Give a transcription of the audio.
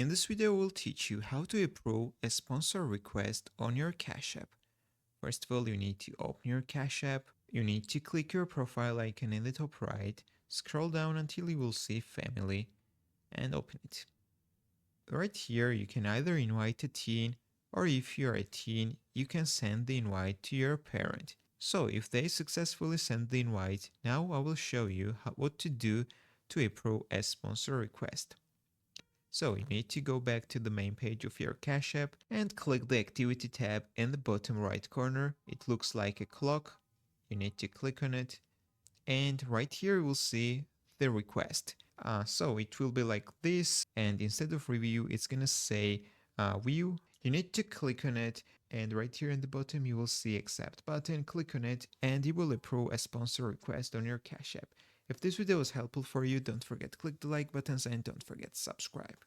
In this video, we'll teach you how to approve a sponsor request on your Cash App. First of all, you need to open your Cash App. You need to click your profile icon in the top right, scroll down until you will see Family, and open it. Right here, you can either invite a teen, or if you're a teen, you can send the invite to your parent. So if they successfully send the invite, now I will show you what to do to approve a sponsor request. So you need to go back to the main page of your Cash App and click the Activity tab in the bottom right corner. It looks like a clock. You need to click on it, and right here you will see the request. So it will be like this, and instead of review, it's gonna say view. You need to click on it, and right here in the bottom you will see accept button. Click on it and you will approve a sponsor request on your Cash App. If this video was helpful for you, don't forget to click the like buttons and don't forget to subscribe.